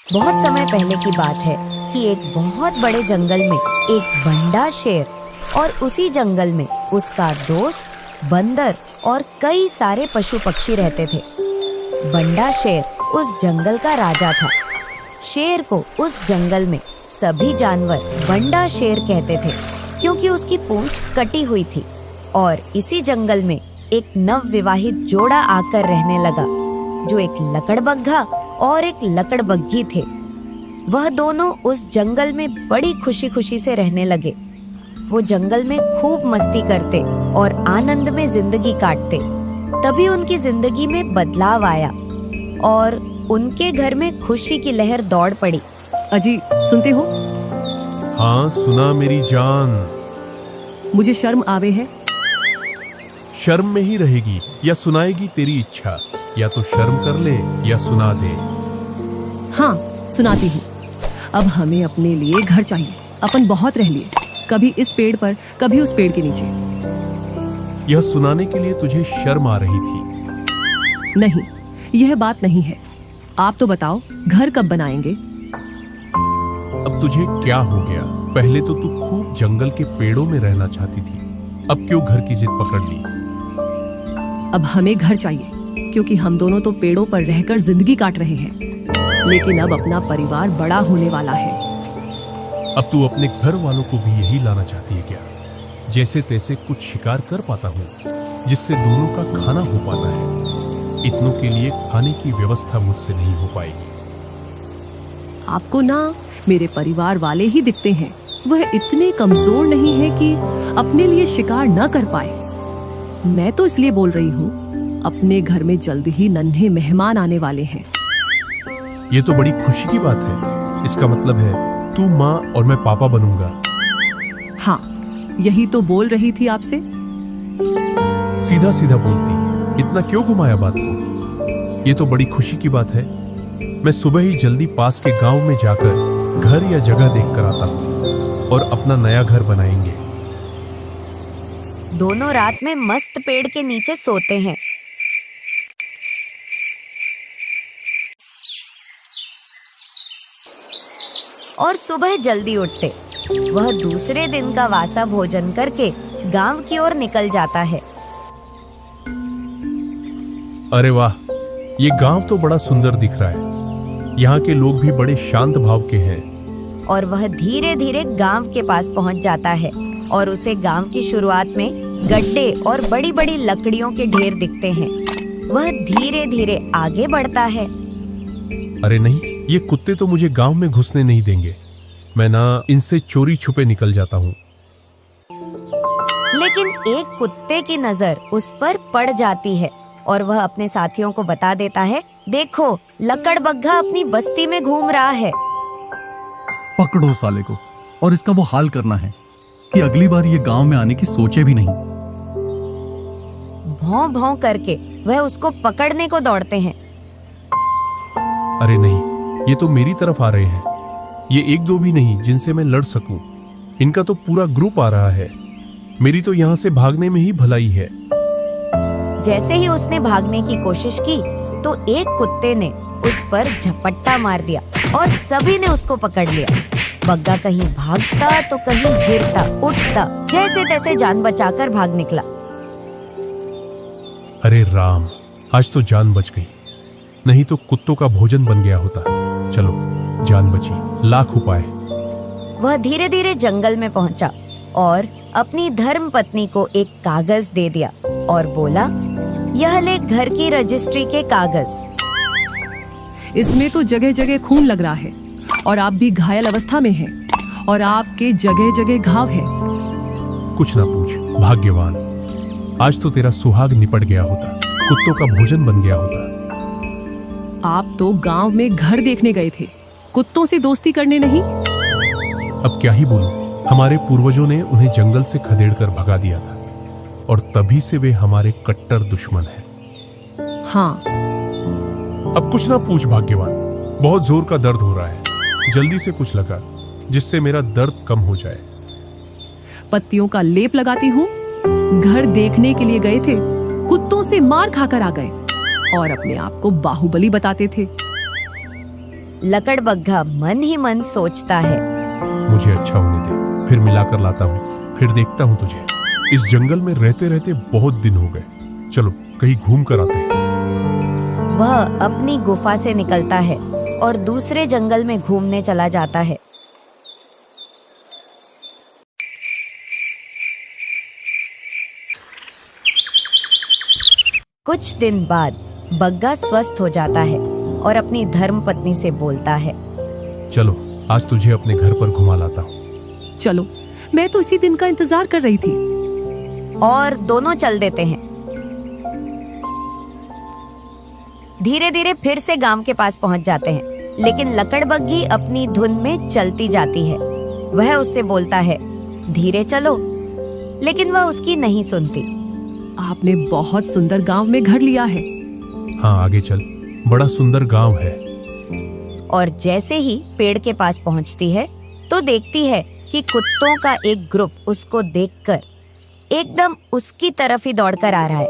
बहुत समय पहले की बात है कि एक बहुत बड़े जंगल में एक बंडा शेर और उसी जंगल में उसका दोस्त बंदर और कई सारे पशु पक्षी रहते थे। बंडा शेर उस जंगल का राजा था। शेर को उस जंगल में सभी जानवर बंडा शेर कहते थे क्योंकि उसकी पूंछ कटी हुई थी। और इसी जंगल में एक नवविवाहित जोड़ा आकर रहने लगा जो एक लकड़बग्घा और एक लकड़बग्घी थे। वह दोनों उस जंगल में बड़ी खुशी खुशी से रहने लगे। वो जंगल में खूब मस्ती करते और आनंद में जिंदगी काटते। तभी उनकी जिंदगी में बदलाव आया और उनके घर में खुशी की लहर दौड़ पड़ी। अजी, सुनते हो? हाँ, सुना मेरी जान। मुझे शर्म आवे है। शर्म में ही रहेगी या सुनाएगी तेरी इच्छा, या तो शर्म कर ले या सुना दे। हाँ, सुनाती हूँ। अब हमें अपने लिए घर चाहिए। अपन बहुत रह लिए, कभी इस पेड़ पर कभी उस पेड़ के नीचे। यह सुनाने के लिए तुझे शर्म आ रही थी? नहीं, यह बात नहीं है। आप तो बताओ, घर कब बनाएंगे? अब तुझे क्या हो गया? पहले तो तू खूब जंगल के पेड़ों में रहना चाहती थी, अब क्यों घर की जिद पकड़ ली? अब हमें घर चाहिए क्योंकि हम दोनों तो पेड़ों पर रहकर जिंदगी काट रहे हैं, लेकिन अब अपना परिवार बड़ा होने वाला है। अब तू अपने घर वालों को भी यही लाना चाहती है क्या? जैसे तैसे कुछ शिकार कर पाता हूँ जिससे दोनों का खाना हो पाता है। इतनों के लिए खाने की व्यवस्था मुझसे नहीं हो पाएगी। आपको ना मेरे परिवार वाले ही दिखते हैं। वह इतने कमजोर नहीं है कि अपने लिए शिकार न कर पाए। मैं तो इसलिए बोल रही हूँ, अपने घर में जल्द ही नन्हे मेहमान आने वाले हैं। ये तो बड़ी खुशी की बात है। इसका मतलब है तू माँ और मैं पापा बनूंगा। हाँ, यही तो बोल रही थी आपसे। सीधा सीधा बोलती, इतना क्यों घुमाया बात को? ये तो बड़ी खुशी की बात है। मैं सुबह ही जल्दी पास के गांव में जाकर घर या जगह देख कर आता हूँ और अपना नया घर बनाएंगे। दोनों रात में मस्त पेड़ के नीचे सोते हैं। और सुबह जल्दी उठते। वह दूसरे दिन का वासा भोजन करके गांव की ओर निकल जाता है। अरे वाह, ये गांव तो बड़ा सुंदर दिख रहा है। यहाँ के लोग भी बड़े शांत भाव के हैं। और वह धीरे धीरे गांव के पास पहुंच जाता है और उसे गांव की शुरुआत में गड्ढे और बड़ी बड़ी लकड़ियों के ढेर दिखते हैं। वह धीरे धीरे आगे बढ़ता है। अरे नहीं, ये कुत्ते तो मुझे गांव में घुसने नहीं देंगे। मैं ना इनसे चोरी छुपे निकल जाता हूँ। लेकिन एक कुत्ते की नजर उस पर पड़ जाती है और वह अपने साथियों को बता देता है, देखो, लकड़बग्घा अपनी बस्ती में घूम रहा है। पकड़ो साले को, और इसका वो हाल करना है कि अगली बार ये गांव में आने की सोचे भी नहीं। भौं भौं करके वह उसको पकड़ने को दौड़ते हैं। अरे नहीं, ये तो मेरी तरफ आ रहे हैं। ये एक दो भी नहीं जिनसे मैं लड़ सकूं। इनका तो पूरा ग्रुप आ रहा है। मेरी तो यहाँ से भागने में ही भलाई है। जैसे ही उसने भागने की कोशिश की तो एक कुत्ते ने उस पर झपट्टा मार दिया और सभी ने उसको पकड़ लिया। बग्गा कहीं भागता तो कहीं गिरता उठता, जैसे तैसे जान बचाकर भाग निकला। अरे राम, आज तो जान बच गई, नहीं तो कुत्तों का भोजन बन गया होता। चलो, जान बची, लाख उपाय। वह धीरे धीरे जंगल में पहुंचा और अपनी धर्म पत्नी को एक कागज दे दिया और बोला, यह ले घर की रजिस्ट्री के कागज। इसमें तो जगह जगह खून लग रहा है और आप भी घायल अवस्था में हैं और आपके जगह जगह घाव है। कुछ ना पूछ, भाग्यवान। आज तो तेरा सुहाग निपट गया होता, कुत्तों का भोजन बन गया होता। आप तो गांव में घर देखने गए थे, कुत्तों से दोस्ती करने नहीं। अब क्या ही बोलूं, हमारे पूर्वजों ने उन्हें जंगल से खदेड़कर भगा दिया था और तभी से वे हमारे कट्टर दुश्मन हैं। हाँ, अब कुछ ना पूछ भाग्यवान, बहुत जोर का दर्द हो रहा है। जल्दी से कुछ लगा जिससे मेरा दर्द कम हो जाए। पत्तियों का लेप लगाती हूँ। घर देखने के लिए गए थे, कुत्तों से मार खाकर आ गए और अपने आप को बाहुबली बताते थे। लकड़बग्घा मन ही मन सोचता है, मुझे अच्छा होने दे, फिर मिलाकर लाता हूँ, फिर देखता हूँ तुझे। इस जंगल में रहते रहते बहुत दिन हो गए, चलो कहीं घूम कर आते हैं। वह अपनी गुफा से निकलता है और दूसरे जंगल में घूमने चला जाता है। कुछ दिन बाद बग्गा स्वस्थ हो जाता है और अपनी धर्मपत्नी से बोलता है, चलो आज तुझे अपने घर पर घुमा लाता हूँ। चलो, मैं तो इसी दिन का इंतजार कर रही थी। और दोनों चल देते हैं। धीरे धीरे फिर से गांव के पास पहुंच जाते हैं, लेकिन लकड़बग्घी अपनी धुन में चलती जाती है। वह उससे बोलता है, धीरे चलो, लेकिन वह उसकी नहीं सुनती। आपने बहुत सुंदर गांव में घर लिया है। हाँ आगे चल, बड़ा सुंदर गांव है। और जैसे ही पेड़ के पास पहुंचती है तो देखती है कि कुत्तों का एक ग्रुप उसको देखकर एकदम उसकी तरफ ही दौड़कर आ रहा है।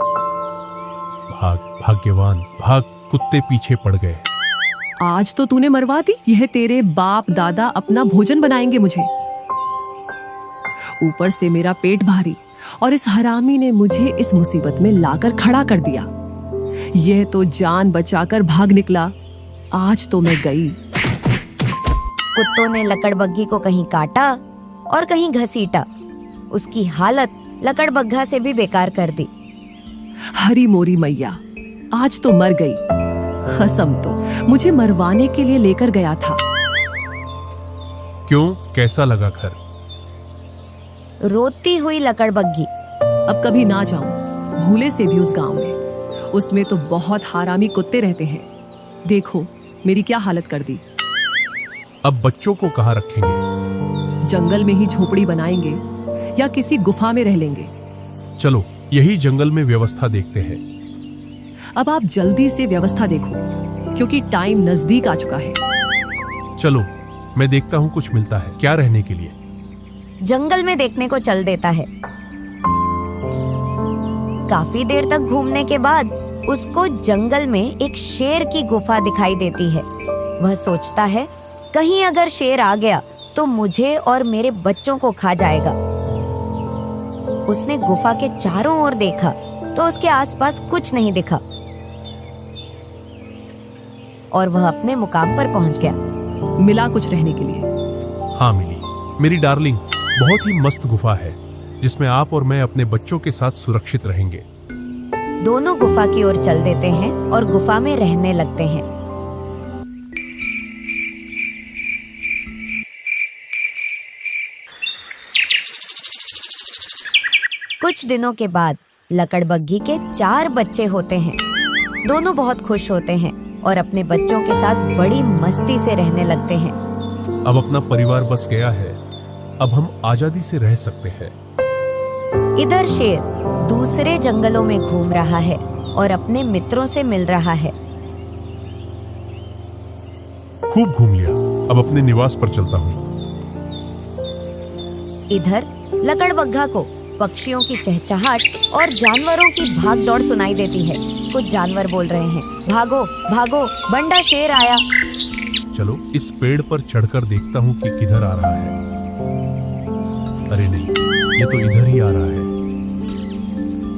भाग भाग्यवान भाग, कुत्ते पीछे पड़ गए। आज तो तूने मरवा दी। यह तेरे बाप दादा अपना भोजन बनाएंगे मुझे। ऊपर से मेरा पेट भारी, और इस हरामी ने मुझे इस मुसीबत में लाकर खड़ा कर दिया। यह तो जान बचाकर भाग निकला। आज तो मैं गई। कुत्तों ने लकड़बग्घी को कहीं काटा और कहीं घसीटा। उसकी हालत लकड़बग्घा से भी बेकार कर दी। हरी मोरी मैया, आज तो मर गई। खसम तो मुझे मरवाने के लिए लेकर गया था। क्यों, कैसा लगा घर? रोती हुई लकड़बग्घी, अब कभी ना जाऊं भूले से भी उस गांव में। उसमें तो बहुत हरामी कुत्ते रहते हैं। देखो मेरी क्या हालत कर दी। अब बच्चों को कहाँ रखेंगे? जंगल में ही झोपड़ी बनाएंगे या किसी गुफा में रह लेंगे। चलो यही जंगल में व्यवस्था देखते हैं। अब आप जल्दी से व्यवस्था देखो, क्योंकि टाइम नजदीक आ चुका है। चलो मैं देखता हूँ कुछ मिलता है क्या रहने के लिए। जंगल में देखने को चल देता है। काफी देर तक घूमने के बाद उसको जंगल में एक शेर की गुफा दिखाई देती है। वह सोचता है, कहीं अगर शेर आ गया तो मुझे और मेरे बच्चों को खा जाएगा। उसने गुफा के चारों ओर देखा तो उसके आसपास कुछ नहीं दिखा और वह अपने मुकाम पर पहुंच गया। मिला कुछ रहने के लिए? हाँ मिली मेरी डार्लिंग, बहुत ही मस्त गुफा है जिसमें आप और मैं अपने बच्चों के साथ सुरक्षित रहेंगे। दोनों गुफा की ओर चल देते हैं और गुफा में रहने लगते हैं। कुछ दिनों के बाद लकड़बग्घी के 4 बच्चे होते हैं। दोनों बहुत खुश होते हैं और अपने बच्चों के साथ बड़ी मस्ती से रहने लगते हैं। अब अपना परिवार बस गया है, अब हम आजादी से रह सकते हैं। इधर शेर दूसरे जंगलों में घूम रहा है और अपने मित्रों से मिल रहा है। खूब घूम लिया, अब अपने निवास पर चलता हूँ। इधर लकड़बग्घा को पक्षियों की चहचहाट और जानवरों की भागदौड़ सुनाई देती है। कुछ जानवर बोल रहे हैं, भागो भागो, बंडा शेर आया। चलो इस पेड़ पर चढ़कर देखता हूँ कि किधर आ रहा है। अरे नहीं, ये तो इधर ही आ रहा है।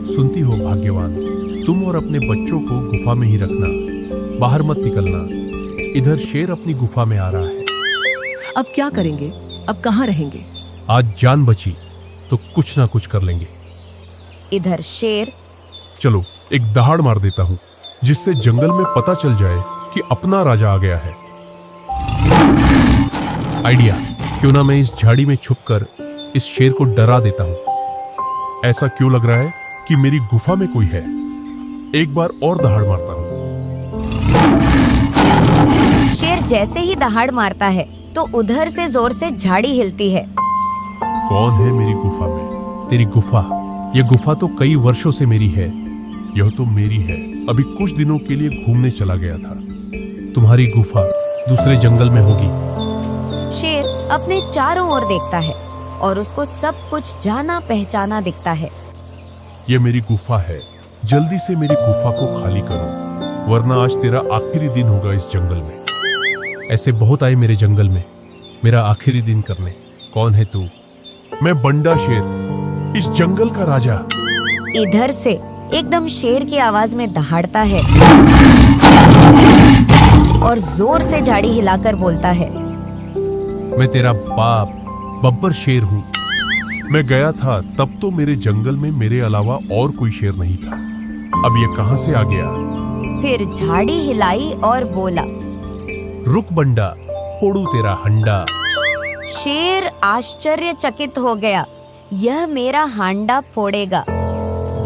सुनती हो भाग्यवान, तुम और अपने बच्चों को गुफा में ही रखना, बाहर मत निकलना। इधर शेर अपनी गुफा में आ रहा है। अब क्या करेंगे? अब कहाँ रहेंगे? आज जान बची तो कुछ ना कुछ कर लेंगे। इधर शेर, चलो एक दहाड़ मार देता हूँ जिससे जंगल में पता चल जाए कि अपना राजा आ गया है। आइडिया, क्यों ना मैं इस झाड़ी में छुपकर इस शेर को डरा देता हूँ। ऐसा क्यों लग रहा है कि मेरी गुफा में कोई है। एक बार और दहाड़ मारता हूँ। शेर जैसे ही दहाड़ मारता है तो उधर से जोर से झाड़ी हिलती है। कौन है मेरी गुफा में? तेरी गुफा? यह गुफा तो कई वर्षों से मेरी है। यह तो मेरी है, अभी कुछ दिनों के लिए घूमने चला गया था। तुम्हारी गुफा दूसरे जंगल में होगी। शेर अपने चारों ओर देखता है और उसको सब कुछ जाना पहचाना दिखता है। यह मेरी गुफा है, जल्दी से मेरी गुफा को खाली करो, वरना आज तेरा आखिरी दिन होगा इस जंगल में। ऐसे बहुत आए मेरे जंगल में मेरा आखिरी दिन करने। कौन है तू? मैं बंडा शेर, इस जंगल का राजा। इधर से एकदम शेर की आवाज में दहाड़ता है और जोर से झाड़ी हिलाकर बोलता है, मैं तेरा बाप बब्बर शेर हूँ। मैं गया था तब तो मेरे जंगल में मेरे अलावा और कोई शेर नहीं था। अब ये कहां से आ गया? फिर झाड़ी हिलाई और बोला, रुक बंडा, फोड़ू तेरा हंडा। शेर आश्चर्यचकित हो गया, यह मेरा हांडा फोड़ेगा।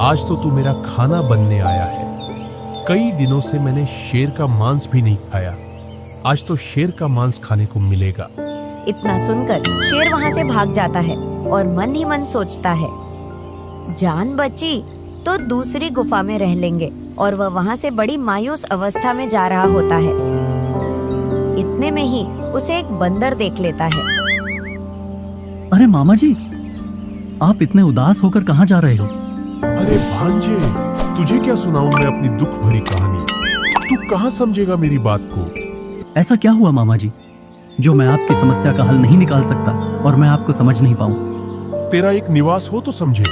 आज तो तू मेरा खाना बनने आया है। कई दिनों से मैंने शेर का मांस भी नहीं खाया। आज तो शेर का मांस खाने को मिलेगा। इतना सुनकर शेर वहां से भाग जाता है और मन ही मन सोचता है, जान बची तो दूसरी गुफा में रह लेंगे। और वह वहां से बड़ी मायूस अवस्था में जा रहा होता है। इतने में ही उसे एक बंदर देख लेता है। अरे मामा जी, आप इतने उदास होकर कहाँ जा रहे हो? अरे भांजे, तुझे क्या सुनाऊं मैं अपनी दुख भरी कहानी? तू कहां समझेगा मेरी बात को? ऐसा क्या हुआ मामा जी जो मैं आपकी समस्या का हल नहीं निकाल सकता और मैं आपको समझ नहीं पाऊं? तेरा एक निवास हो तो समझे।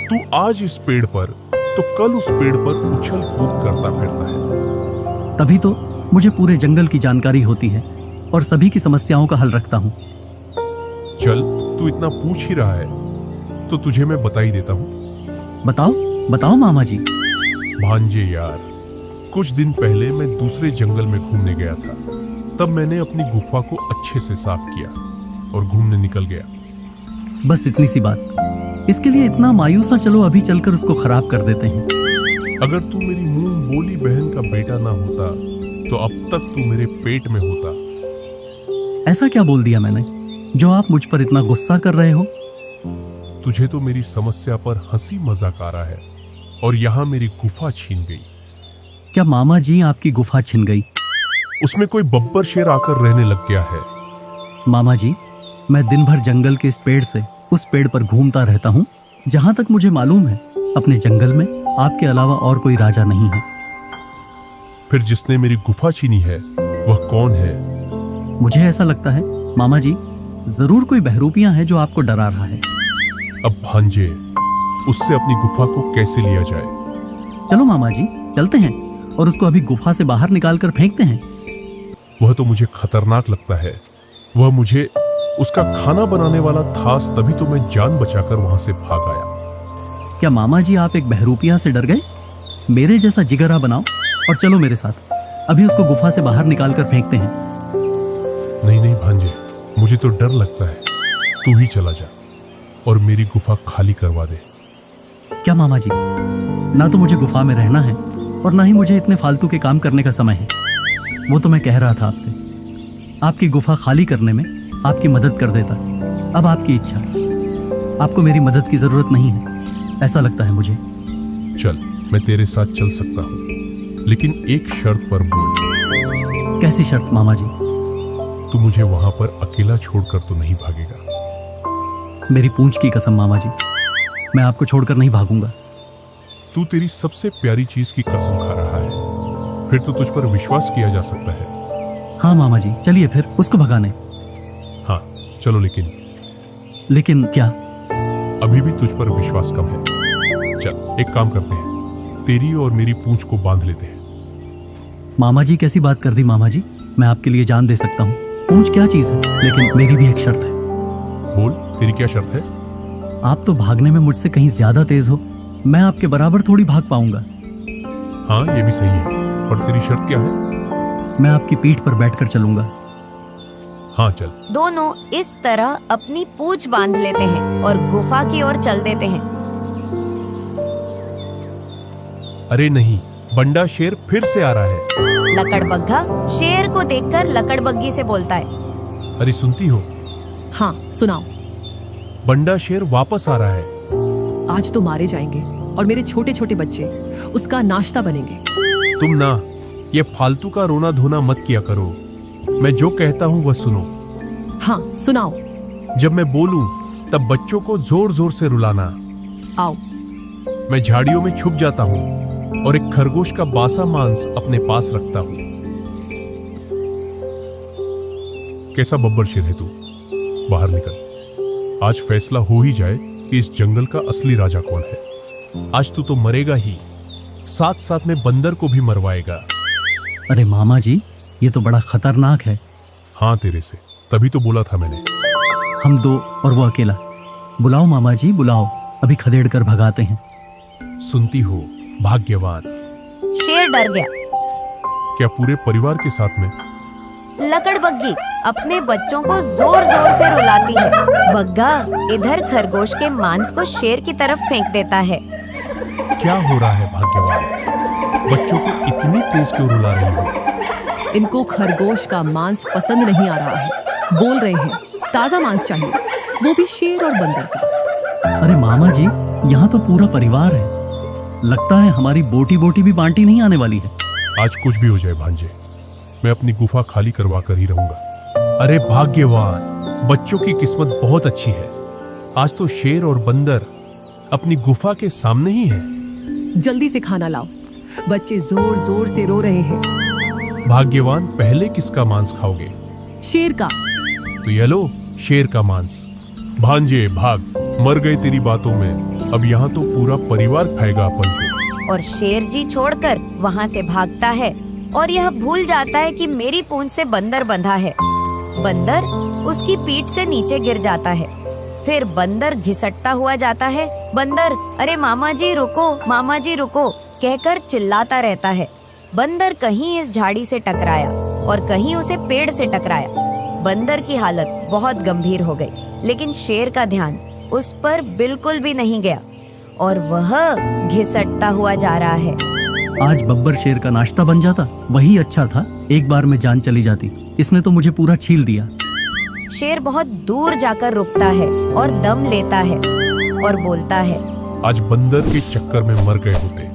तू आज इस पेड़ पर तो कल उस पेड़ पर उछल कूद करता फिरता है। तभी तो मुझे पूरे जंगल की जानकारी होती है और सभी की समस्याओं का हल रखता हूँ। चल, तू इतना पूछ ही रहा है तो तुझे मैं बता ही देता हूँ। बताओ बताओ मामा जी। भांजे यार, कुछ दिन पहले मैं दूसरे जंगल में घूमने गया था। तब मैंने अपनी गुफा को अच्छे से साफ किया और घूमने निकल गया। बस इतनी सी बात, इसके लिए इतना मायूस ना, चलो अभी चलकर उसको खराब कर देते हैं। अगर तू मेरी मुंह बोली बहन का बेटा ना होता तो अब तक तू मेरे पेट में होता। ऐसा क्या बोल दिया मैंने जो आप मुझ पर इतना गुस्सा कर रहे हो? तुझे तो मेरी समस्या पर हंसी मजाक आ रहा है और यहाँ मेरी गुफा छीन गई। क्या मामा जी आपकी गुफा छिन गई? उसमें कोई बब्बर शेर आकर रहने लग गया है। मामा जी, मैं दिन भर जंगल के इस पेड़ से उस पेड़ पर घूमता रहता हूँ। जहां तक मुझे मालूम है, अपने जंगल में आपके अलावा और कोई राजा नहीं है। फिर जिसने मेरी गुफा छीनी है वह कौन है? मुझे ऐसा लगता है मामा जी, जरूर कोई बहरूपियां है जो आपको डरा रहा है। अब भांजे, उससे अपनी गुफा को कैसे लिया जाए? चलो मामा जी, चलते हैं और उसको अभी गुफा से बाहर निकाल कर फेंकते हैं। वह तो मुझे खतरनाक लगता है। वह मुझे उसका खाना बनाने वाला था, तभी तो मैं जान बचाकर वहां से भाग आया। क्या मामा जी आप एक बहरूपिया से डर गए? मेरे जैसा जिगरा बनाओ और चलो मेरे साथ, अभी उसको गुफा से बाहर निकाल कर फेंकते हैं। नहीं नहीं भांजे, मुझे तो डर लगता है। तू ही चला जा और मेरी गुफा खाली करवा दे। क्या मामा जी, ना तो मुझे गुफा में रहना है और ना ही मुझे इतने फालतू के काम करने का समय है। वो तो मैं कह रहा था आपसे, आपकी गुफा खाली करने में आपकी मदद कर देता। अब आपकी इच्छा, आपको मेरी मदद की जरूरत नहीं है, ऐसा लगता है मुझे। चल, मैं तेरे साथ चल सकता हूँ, लेकिन एक शर्त पर बोल। कैसी शर्त मामा जी? तू मुझे वहां पर अकेला छोड़कर तो नहीं भागेगा? मेरी पूंछ की कसम मामा जी, मैं आपको छोड़कर नहीं भागूंगा। तू तेरी सबसे प्यारी चीज की कसम खा रहा है, फिर तो तुझ पर विश्वास किया जा सकता है। हाँ मामा जी, चलिए फिर उसको भगाने। हाँ चलो, लेकिन क्या? अभी भी तुझ पर विश्वास कम है। चल, एक काम करते हैं, तेरी और मेरी पूंछ को बांध लेते हैं। मामा जी कैसी बात कर दी मामा जी, मैं आपके लिए जान दे सकता हूँ। पूंछ क्या चीज है, लेकिन मेरी भी एक शर्त है। बोल, तेरी क्या शर्त है? आप तो भागने में मुझसे कहीं ज्यादा तेज हो, मैं आपके बराबर थोड़ी भाग पाऊंगा। हाँ, ये भी सही है, और तेरी शर्त क्या है? मैं आपकी पीठ पर बैठकर चलूंगा। हाँ चल। दोनों इस तरह अपनी पूंछ बांध लेते हैं और गुफा की ओर चल देते हैं। अरे नहीं, बंडा शेर फिर से आ रहा है। लकड़बग्गा शेर को देखकर लकड़बग्गी से बोलता है, अरे सुनती हो? हाँ सुनाओ। बंडा शेर वापस आ रहा है। आज तो मारे जाएंगे और मेरे छोटे छोटे बच्चे उसका नाश्ता बनेंगे। तुम ना ये फालतू का रोना धोना मत किया करो। मैं जो कहता हूँ वह सुनो। हाँ सुनाओ। जब मैं बोलूं तब बच्चों को जोर जोर से रुलाना। आओ। मैं झाड़ियों में छुप जाता हूँ और एक खरगोश का बासा मांस अपने पास रखता हूँ। कैसा बब्बर शेर है तू? बाहर निकल। आज फैसला हो ही जाए कि इस जंगल का असली राजा कौन है। आज तू तो मरेगा ही, साथ साथ में बंदर को भी मरवाएगा। अरे मामा जी, ये तो बड़ा खतरनाक है। हाँ तेरे से, तभी तो बोला था मैंने। हम दो और वो अकेला। बुलाओ मामा जी, बुलाओ, अभी खदेड़ कर भगाते हैं। सुनती हो भाग्यवान? शेर डर गया। क्या पूरे परिवार के साथ में? लकड़बग्गी अपने बच्चों को जोर जोर से रुलाती है। बग्गा इधर खरगोश के मांस को शेर की तरफ फेंक देता है। क्या हो रहा है भाग्यवान? बच्चों को इतनी तेज क्यों रुला रही हो? इनको खरगोश का मांस पसंद नहीं आ रहा है। बोल रहे हैं ताजा मांस चाहिए, वो भी शेर और बंदर का। अरे मामा जी, यहाँ तो पूरा परिवार है। लगता है हमारी बोटी बोटी भी बांटी नहीं आने वाली है। आज कुछ भी हो जाए भांजे, मैं अपनी गुफा खाली करवा कर ही रहूंगा। अरे भाग्यवान, बच्चों की किस्मत बहुत अच्छी है। आज तो शेर और बंदर अपनी गुफा के सामने ही है। जल्दी से खाना लाओ, बच्चे जोर जोर से रो रहे हैं। भाग्यवान, पहले किसका मांस खाओगे? शेर का। तो ये लो शेर का मांस। भांजे भाग, मर गए तेरी बातों में। अब यहाँ तो पूरा परिवार खाएगा अपन को। और शेर जी छोड़कर वहाँ से भागता है और यह भूल जाता है कि मेरी पूंछ से बंदर बंधा है। बंदर उसकी पीठ से नीचे गिर जाता है। फिर बंदर घिसटता हुआ जाता है। बंदर अरे मामा जी रुको, मामा जी रुको कहकर चिल्लाता रहता है। बंदर कहीं इस झाड़ी से टकराया और कहीं उसे पेड़ से टकराया। बंदर की हालत बहुत गंभीर हो गई, लेकिन शेर का ध्यान उस पर बिल्कुल भी नहीं गया और वह घिसटता हुआ जा रहा है। आज बब्बर शेर का नाश्ता बन जाता, वही अच्छा था। एक बार में जान चली जाती, इसने तो मुझे पूरा छील दिया। शेर बहुत दूर जाकर रुकता है और दम लेता है और बोलता है, आज बंदर के चक्कर में मर गए होते।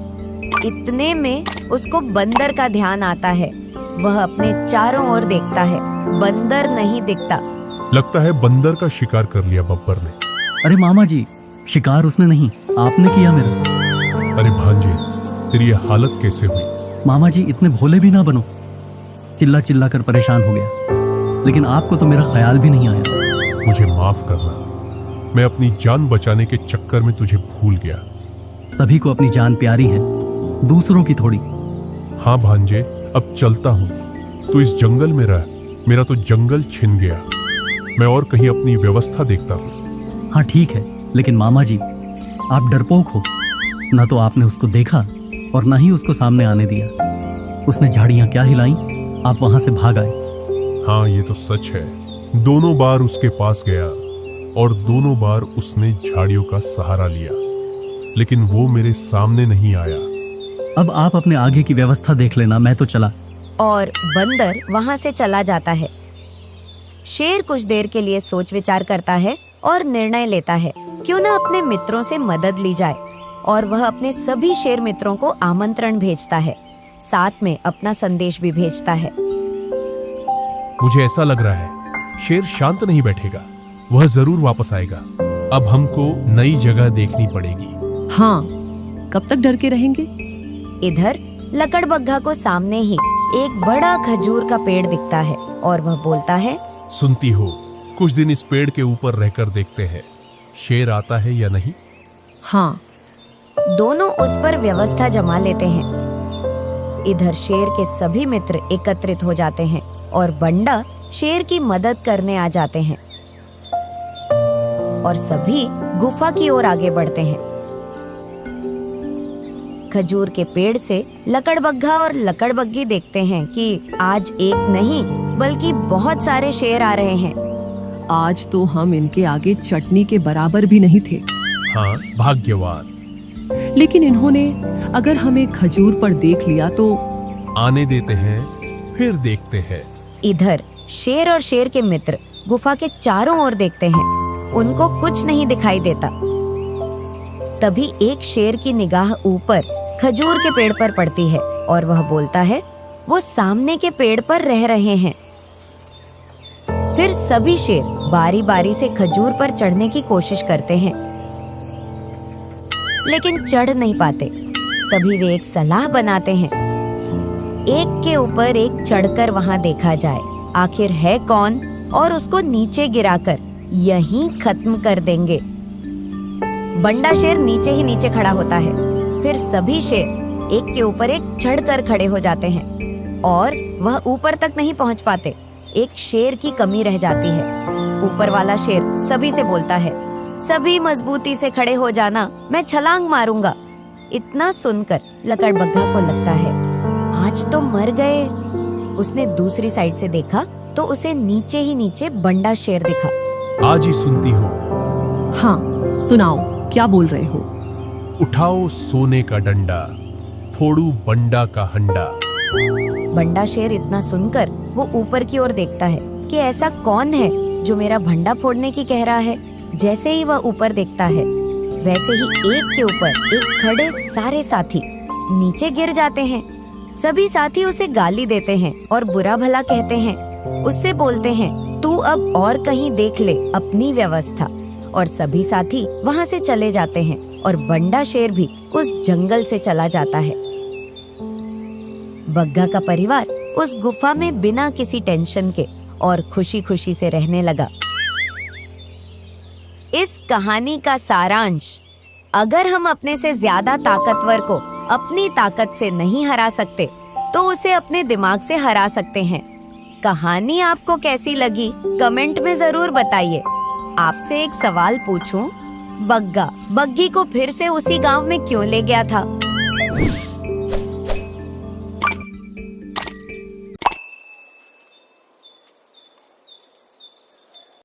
इतने में उसको बंदर का ध्यान आता है। वह अपने चारों ओर देखता है, बंदर नहीं दिखता। लगता है बंदर का शिकार कर लिया बब्बर ने। अरे मामा जी, शिकार उसने नहीं, आपने किया मेरा। अरे भांजे, तेरी ये हालत कैसे हुई? मामा जी, इतने भोले भी ना बनो। चिल्ला चिल्ला कर परेशान हो गया, लेकिन आपको तो मेरा ख्याल भी नहीं आया। मुझे माफ करना, मैं अपनी जान बचाने के चक्कर में तुझे भूल गया। सभी को अपनी जान प्यारी है, दूसरों की थोड़ी। हाँ भांजे, अब चलता हूँ। तू इस जंगल में रह, मेरा तो जंगल छिन गया। मैं और कहीं अपनी व्यवस्था देखता हूँ। हाँ ठीक है, लेकिन मामा जी आप डरपोक हो। ना तो आपने उसको देखा और ना ही उसको सामने आने दिया। उसने झाड़ियाँ क्या हिलाई, आप वहां से भाग आए। हाँ ये तो सच है, दोनों बार उसके पास गया और दोनों बार उसने झाड़ियों का सहारा लिया, लेकिन वो मेरे सामने नहीं आया। अब आप अपने आगे की व्यवस्था देख लेना, मैं तो चला। और बंदर वहां से चला जाता है। शेर कुछ देर के लिए सोच विचार करता है और निर्णय लेता है क्यों ना अपने मित्रों से मदद ली जाए। और वह अपने सभी शेर मित्रों को आमंत्रण भेजता है, साथ में अपना संदेश भी भेजता है। मुझे ऐसा लग रहा है शेर शांत नहीं बैठेगा, वह जरूर वापस आएगा। अब हमको नई जगह देखनी पड़ेगी। हाँ, कब तक डर के रहेंगे? इधर लकड़बग्घा को सामने ही एक बड़ा खजूर का पेड़ दिखता है और वह बोलता है, सुनती हो, कुछ दिन इस पेड़ के ऊपर रहकर देखते हैं शेर आता है या नहीं। हाँ। दोनों उस पर व्यवस्था जमा लेते हैं। इधर शेर के सभी मित्र एकत्रित हो जाते हैं और बंडा शेर की मदद करने आ जाते हैं और सभी गुफा की ओर आगे बढ़ते हैं। खजूर के पेड़ से लकड़बग्घा और लकड़बग्गी देखते हैं कि आज एक नहीं बल्कि बहुत सारे शेर आ रहे हैं। आज तो हम इनके आगे चटनी के बराबर भी नहीं थे। हाँ भाग्यवान। लेकिन इन्होंने अगर हमें खजूर पर देख लिया तो आने देते हैं, फिर देखते हैं। इधर शेर और शेर के मित्र गुफा के चारों ओर देखते हैं, उनको कुछ नहीं दिखाई देता। तभी एक शेर की निगाह ऊपर खजूर के पेड़ पर पड़ती है और वह बोलता है, वो सामने के पेड़ पर रह रहे हैं। फिर सभी शेर बारी बारी से खजूर पर चढ़ने की कोशिश करते हैं, लेकिन चढ़ नहीं पाते। तभी वे एक सलाह बनाते हैं, एक के ऊपर एक चढ़कर वहां देखा जाए, आखिर है कौन और उसको नीचे गिराकर यहीं खत्म कर देंगे। बंडा शेर नीचे ही नीचे खड़ा होता है। फिर सभी शेर एक के ऊपर एक चढ़कर खड़े हो जाते हैं और वह ऊपर तक नहीं पहुंच पाते। एक शेर की कमी रह जाती है। ऊपर वाला शेर सभी से बोलता है, सभी मजबूती से खड़े हो जाना, मैं छलांग मारूंगा। इतना सुनकर लकड़बग्गा को लगता है आज तो मर गए। उसने दूसरी साइड से देखा तो उसे नीचे ही नीचे बंडा शेर दिखा। आज ही सुनती हो? हाँ, सुनाओ, क्या बोल रहे हो? उठाओ सोने का डंडा, फोड़ू बंडा का हंडा। बंडा शेर इतना सुनकर वो ऊपर की ओर देखता है कि ऐसा कौन है जो मेरा भंडा फोड़ने की कह रहा है। जैसे ही वह ऊपर देखता है वैसे ही एक के ऊपर एक खड़े सारे साथी नीचे गिर जाते हैं। सभी साथी उसे गाली देते हैं और बुरा भला कहते हैं। उससे बोलते हैं, तू अब और कहीं देख ले अपनी व्यवस्था। और सभी साथी वहां से चले जाते हैं और बंडा शेर भी उस जंगल से चला जाता है। बग्गा का परिवार उस गुफा में बिना किसी टेंशन के और खुशी खुशी से रहने लगा। इस कहानी का सारांश, अगर हम अपने से ज्यादा ताकतवर को अपनी ताकत से नहीं हरा सकते तो उसे अपने दिमाग से हरा सकते हैं। कहानी आपको कैसी लगी कमेंट में जरूर बताइए। आपसे एक सवाल पूछूं, बग्गा बग्गी को फिर से उसी गांव में क्यों ले गया था?